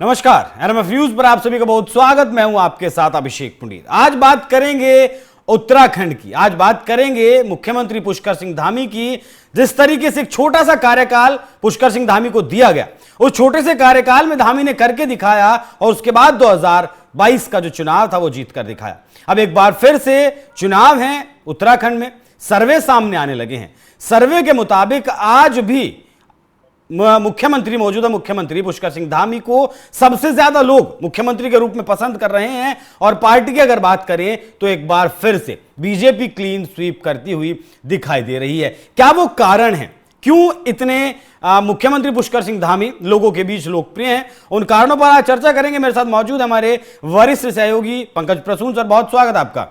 नमस्कार, NMF news पर आप सभी का बहुत स्वागत। मैं हूं आपके साथ अभिषेक पुंडीर। आज बात करेंगे उत्तराखंड की। आज बात करेंगे मुख्यमंत्री पुष्कर सिंह धामी की। जिस तरीके से एक छोटा सा कार्यकाल पुष्कर सिंह धामी को दिया गया, उस छोटे से कार्यकाल में धामी ने करके दिखाया और उसके बाद 2022 का जो चुनाव था वो जीत कर दिखाया। अब एक बार फिर से चुनाव है उत्तराखंड में। सर्वे सामने आने लगे हैं। सर्वे के मुताबिक आज भी मौजूदा मुख्यमंत्री पुष्कर सिंह धामी को सबसे ज्यादा लोग मुख्यमंत्री के रूप में पसंद कर रहे हैं। और पार्टी की अगर बात करें तो एक बार फिर से बीजेपी क्लीन स्वीप करती हुई दिखाई दे रही है। क्या वो कारण है क्यों इतने मुख्यमंत्री पुष्कर सिंह धामी लोगों के बीच लोकप्रिय हैं? उन कारणों पर आज चर्चा करेंगे। मेरे साथ मौजूद हमारे वरिष्ठ सहयोगी पंकज प्रसून। सर, बहुत स्वागत आपका।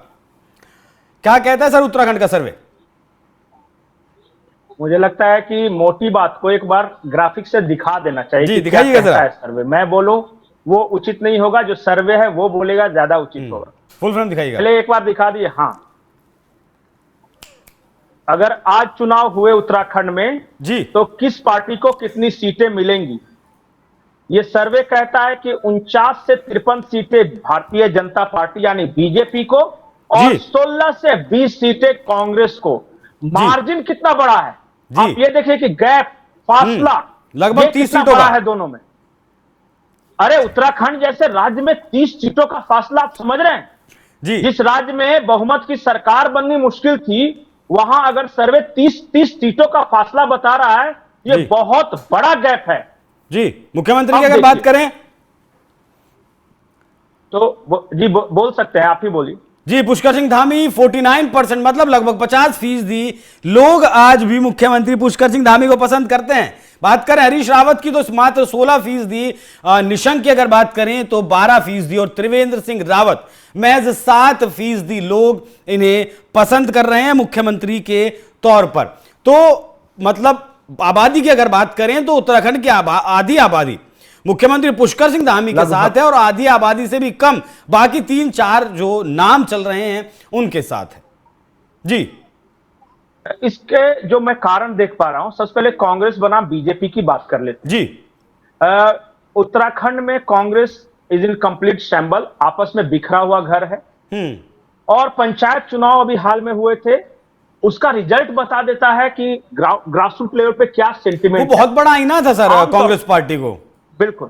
क्या कहता है सर उत्तराखंड का सर्वे? मुझे लगता है कि मोटी बात को एक बार ग्राफिक से दिखा देना चाहिए। जी, दिखाइएगा जरा। सर्वे मैं बोलूं वो उचित नहीं होगा, जो सर्वे है वो बोलेगा ज्यादा उचित होगा। फुल फ्रेम दिखाइएगा। पहले एक बार दिखा दिए। हाँ, अगर आज चुनाव हुए उत्तराखंड में जी तो किस पार्टी को कितनी सीटें मिलेंगी? ये सर्वे कहता है कि 49 से 53 सीटें भारतीय जनता पार्टी यानी बीजेपी को और 16 से 20 सीटें कांग्रेस को। मार्जिन कितना बड़ा है आप ये देखिए कि गैप, फासला लगभग 30 सीटों का है दोनों में। अरे उत्तराखंड जैसे राज्य में 30 सीटों का फासला, आप समझ रहे हैं जी। जिस राज्य में बहुमत की सरकार बननी मुश्किल थी, वहां अगर सर्वे 30 सीटों का फासला बता रहा है, ये बहुत बड़ा गैप है जी। मुख्यमंत्री की अगर बात करें तो जी बोल सकते हैं, आप ही बोलिए। जी, पुष्कर सिंह धामी 49%, मतलब लगभग 50% लोग आज भी मुख्यमंत्री पुष्कर सिंह धामी को पसंद करते हैं। बात करें हरीश रावत की तो मात्र 16%, निशंक की अगर बात करें तो 12% और त्रिवेंद्र सिंह रावत महज 7% लोग इन्हें पसंद कर रहे हैं मुख्यमंत्री के तौर पर। तो मतलब आबादी की अगर बात करें तो उत्तराखंड की आधी आबादी मुख्यमंत्री पुष्कर सिंह धामी के साथ है और आधी आबादी से भी कम बाकी 3-4 जो नाम चल रहे हैं उनके साथ है। जी, इसके जो मैं कारण देख पा रहा हूं, सबसे पहले कांग्रेस बनाम बीजेपी की बात कर लेते जी। उत्तराखंड में Congress is in complete shamble, आपस में बिखरा हुआ घर है। और पंचायत चुनाव अभी हाल में हुए थे, उसका रिजल्ट बता देता है कि ग्रासरूट लेवल पे क्या सेंटिमेंट। वो बहुत बड़ा आईना था सर कांग्रेस पार्टी को। बिल्कुल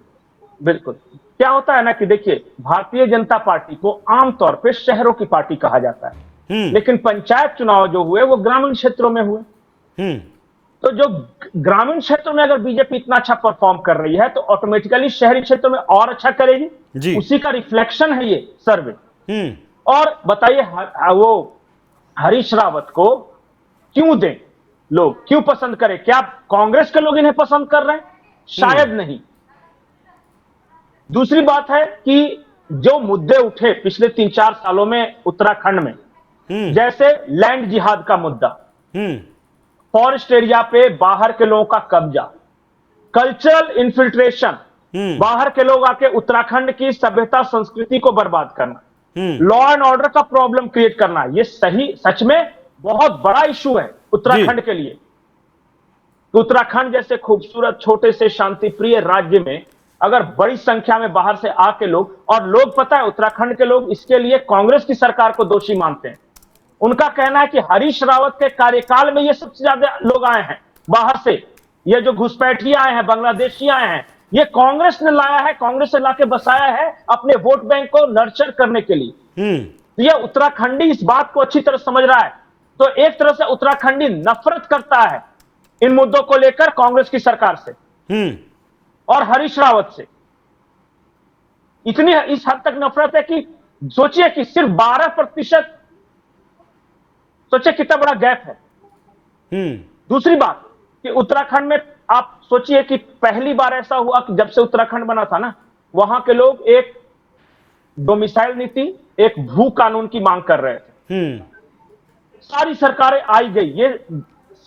बिल्कुल। क्या होता है ना कि देखिए, भारतीय जनता पार्टी को आमतौर पे शहरों की पार्टी कहा जाता है, लेकिन पंचायत चुनाव जो हुए वो ग्रामीण क्षेत्रों में हुए। तो जो ग्रामीण क्षेत्रों में अगर बीजेपी इतना अच्छा परफॉर्म कर रही है तो ऑटोमेटिकली शहरी क्षेत्रों में और अच्छा करेगी। उसी का रिफ्लेक्शन है ये सर्वे। और बताइए वो हरीश रावत को क्यों दें, लोग क्यों पसंद करें? क्या कांग्रेस के लोग इन्हें पसंद कर रहे हैं? शायद नहीं। दूसरी बात है कि जो मुद्दे उठे पिछले 3-4 सालों में उत्तराखंड में, जैसे लैंड जिहाद का मुद्दा, फॉरेस्ट एरिया पे बाहर के लोगों का कब्जा, कल्चरल इन्फिल्ट्रेशन, बाहर के लोग आके उत्तराखंड की सभ्यता संस्कृति को बर्बाद करना, लॉ एंड ऑर्डर का प्रॉब्लम क्रिएट करना, ये सच में बहुत बड़ा इशू है उत्तराखंड के लिए। उत्तराखंड जैसे खूबसूरत छोटे से शांति प्रिय राज्य में अगर बड़ी संख्या में बाहर से आके लोग पता है उत्तराखंड के लोग इसके लिए कांग्रेस की सरकार को दोषी मानते हैं। उनका कहना है कि हरीश रावत के कार्यकाल में ये सबसे ज्यादा लोग आए हैं बाहर से, ये जो घुसपैठी आए हैं, बांग्लादेशी आए हैं, ये कांग्रेस ने लाया है, कांग्रेस ने लाके बसाया है अपने वोट बैंक को नर्चर करने के लिए। ये उत्तराखंडी इस बात को अच्छी तरह समझ रहा है। तो एक तरह से उत्तराखंडी नफरत करता है इन मुद्दों को लेकर कांग्रेस की सरकार से और हरीश रावत से। इतनी इस हद तक नफरत है कि सोचिए कि सिर्फ 12%, सोचिए कितना बड़ा गैप है। दूसरी बात कि उत्तराखंड में आप सोचिए कि पहली बार ऐसा हुआ कि जब से उत्तराखंड बना था ना, वहां के लोग एक डोमिसाइल नीति, एक भू कानून की मांग कर रहे थे। सारी सरकारें आई गई, ये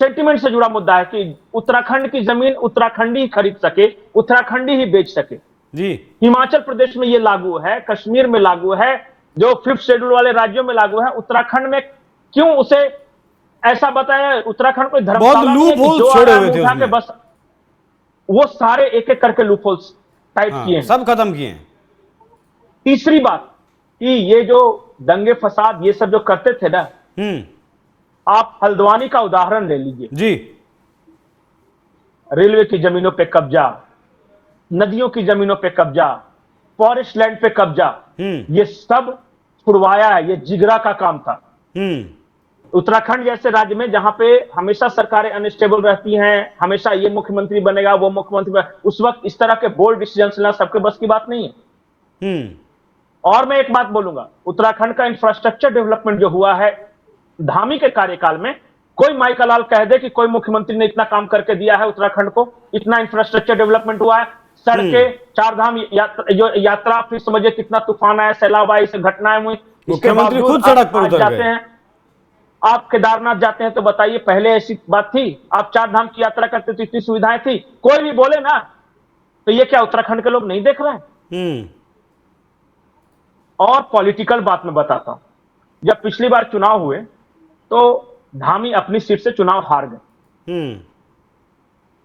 सेंटिमेंट से जुड़ा मुद्दा है कि उत्तराखंड की जमीन उत्तराखंडी ही खरीद सके, उत्तराखंडी ही बेच सके। जी, हिमाचल प्रदेश में ये लागू है, कश्मीर में लागू है, जो 5th शेड्यूल वाले राज्यों में लागू है। उत्तराखंड में क्यों उसे ऐसा बताया? उत्तराखंड कोई धर्मशाला नहीं है कि जो छोड़े हुए थे बस वो सारे एक एक करके लूप होल्स टाइप किए हैं, सब खत्म किए हैं। तीसरी बात कि ये जो दंगे फसाद ये सब जो करते थे ना, आप हल्द्वानी का उदाहरण ले लीजिए जी। रेलवे की जमीनों पे कब्जा, नदियों की जमीनों पे कब्जा, फॉरेस्ट लैंड पे कब्जा, ये सब छुड़वाया है। ये जिगरा का काम था। उत्तराखंड जैसे राज्य में जहां पे हमेशा सरकारें अनस्टेबल रहती हैं, हमेशा ये मुख्यमंत्री बनेगा वो मुख्यमंत्री बनेगा, उस वक्त इस तरह के बोल्ड डिसीजन लेना सबके बस की बात नहीं है। और मैं एक बात बोलूंगा, उत्तराखंड का इंफ्रास्ट्रक्चर डेवलपमेंट जो हुआ है धामी के कार्यकाल में, कोई माई का लाल कह दे कि कोई मुख्यमंत्री ने इतना काम करके दिया है उत्तराखंड को, इतना इंफ्रास्ट्रक्चर डेवलपमेंट हुआ है, सड़कें, चारधाम यात्रा, फिर समझिए कितना तूफान आया, सैलाब आया, इसे घटनाएं हुई, मुख्यमंत्री खुद सड़क पर उतर जाते हैं। आप केदारनाथ जाते हैं तो बताइए पहले ऐसी बात थी? आप चार धाम की यात्रा करते तो इतनी सुविधाएं थी? कोई भी बोले ना तो ये क्या उत्तराखंड के लोग नहीं देख रहे हैं? और पॉलिटिकल बात में बताता हूं, जब पिछली बार चुनाव हुए तो धामी अपनी सीट से चुनाव हार गए,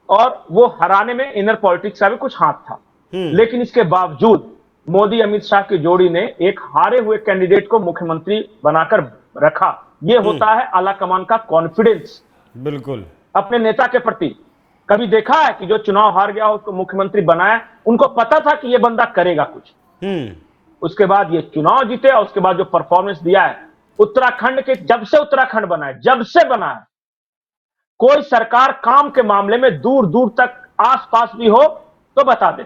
और वो हराने में इनर पॉलिटिक्स का भी कुछ हाथ था। लेकिन इसके बावजूद मोदी अमित शाह की जोड़ी ने एक हारे हुए कैंडिडेट को मुख्यमंत्री बनाकर रखा। ये होता है आला कमान का कॉन्फिडेंस, बिल्कुल अपने नेता के प्रति। कभी देखा है कि जो चुनाव हार गया उसको मुख्यमंत्री बनाया? उनको पता था कि ये बंदा करेगा कुछ। उसके बाद ये चुनाव जीते और उसके बाद जो परफॉर्मेंस दिया है उत्तराखंड के, जब से उत्तराखंड बना है, जब से बना है, कोई सरकार काम के मामले में दूर दूर तक आसपास भी हो तो बता दे।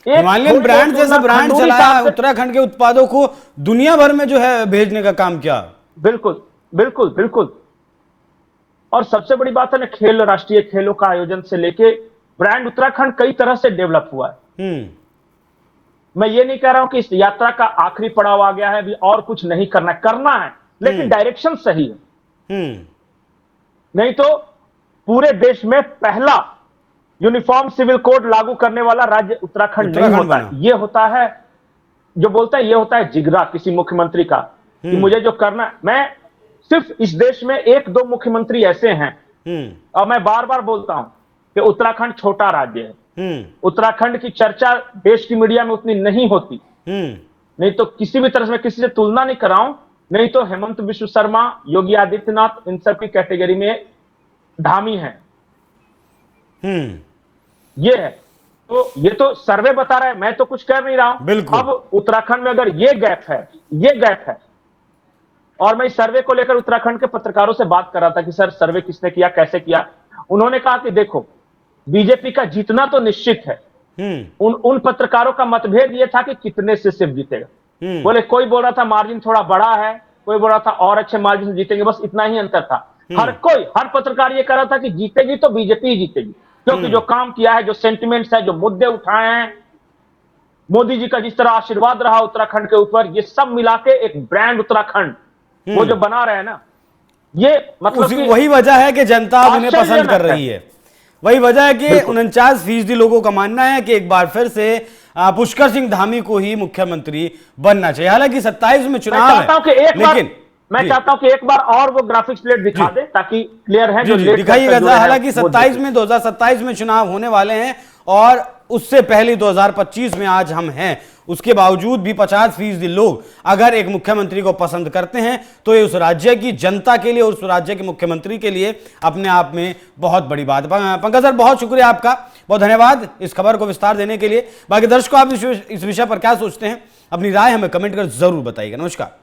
हिमालयन ब्रांड जैसा ब्रांड चलाया, उत्तराखंड के उत्पादों को दुनिया भर में जो है भेजने का काम किया। बिल्कुल बिल्कुल बिल्कुल। और सबसे बड़ी बात है ना, खेल, राष्ट्रीय खेलों का आयोजन से लेके ब्रांड उत्तराखंड कई तरह से डेवलप हुआ है। मैं ये नहीं कह रहा हूं कि इस यात्रा का आखिरी पड़ाव आ गया है, अभी और कुछ नहीं करना है, लेकिन डायरेक्शन सही है। नहीं तो पूरे देश में पहला यूनिफॉर्म सिविल कोड लागू करने वाला राज्य उत्तराखंड नहीं होता है। ये होता है, जो बोलते हैं, ये होता है जिगरा किसी मुख्यमंत्री का कि मुझे जो करना है। मैं सिर्फ इस देश में एक दो मुख्यमंत्री ऐसे हैं, और मैं बार बार बोलता हूं कि उत्तराखंड छोटा राज्य है, उत्तराखंड की चर्चा देश की मीडिया में उतनी नहीं होती। नहीं तो किसी भी तरह से मैं किसी से तुलना नहीं कर रहा हूं, नहीं तो हेमंत बिश्व शर्मा, योगी आदित्यनाथ, इन सब की कैटेगरी में धामी है। ये है, तो ये तो सर्वे बता रहा है, मैं तो कुछ कह नहीं रहा हूं। अब उत्तराखंड में अगर ये गैप है, और मैं इस सर्वे को लेकर उत्तराखंड के पत्रकारों से बात कर रहा था कि सर सर्वे किसने किया, कैसे किया। उन्होंने कहा कि देखो बीजेपी का जीतना तो निश्चित है। उन पत्रकारों का मतभेद यह था कि कितने से सिर्फ जीतेगा। बोले कोई बोल रहा था मार्जिन थोड़ा बड़ा है, कोई बोल रहा था और अच्छे मार्जिन से जीतेंगे, बस इतना ही अंतर था। हर पत्रकार ये कह रहा था कि जीतेगी तो बीजेपी ही जीतेगी, क्योंकि जो काम किया है, जो सेंटिमेंट्स है, जो मुद्दे उठाए हैं, मोदी जी का जिस तरह आशीर्वाद रहा उत्तराखंड के ऊपर, ये सब मिला के एक ब्रांड उत्तराखंड वो जो बना रहे हैं ना, ये मतलब वही वजह है कि जनता उन्हें पसंद कर रही है। वही वजह है कि 49% लोगों का मानना है कि एक बार फिर से पुष्कर सिंह धामी को ही मुख्यमंत्री बनना चाहिए। हालांकि 27 में चुनाव है, लेकिन मैं चाहता हूं कि एक बार और वो ग्राफिक्स प्लेट दिखा दे ताकि क्लियर है। जो दिखाइएगा। हालांकि 2027 में चुनाव होने वाले हैं, और उससे पहले 2025 में आज हम हैं, उसके बावजूद भी 50% लोग अगर एक मुख्यमंत्री को पसंद करते हैं तो ये उस राज्य की जनता के लिए और उस राज्य के मुख्यमंत्री के लिए अपने आप में बहुत बड़ी बात है। पंकज सर, बहुत शुक्रिया आपका, बहुत धन्यवाद इस खबर को विस्तार देने के लिए। बाकी दर्शकों, आप इस विषय पर क्या सोचते हैं, अपनी राय हमें कमेंट कर जरूर बताइएगा। नमस्कार।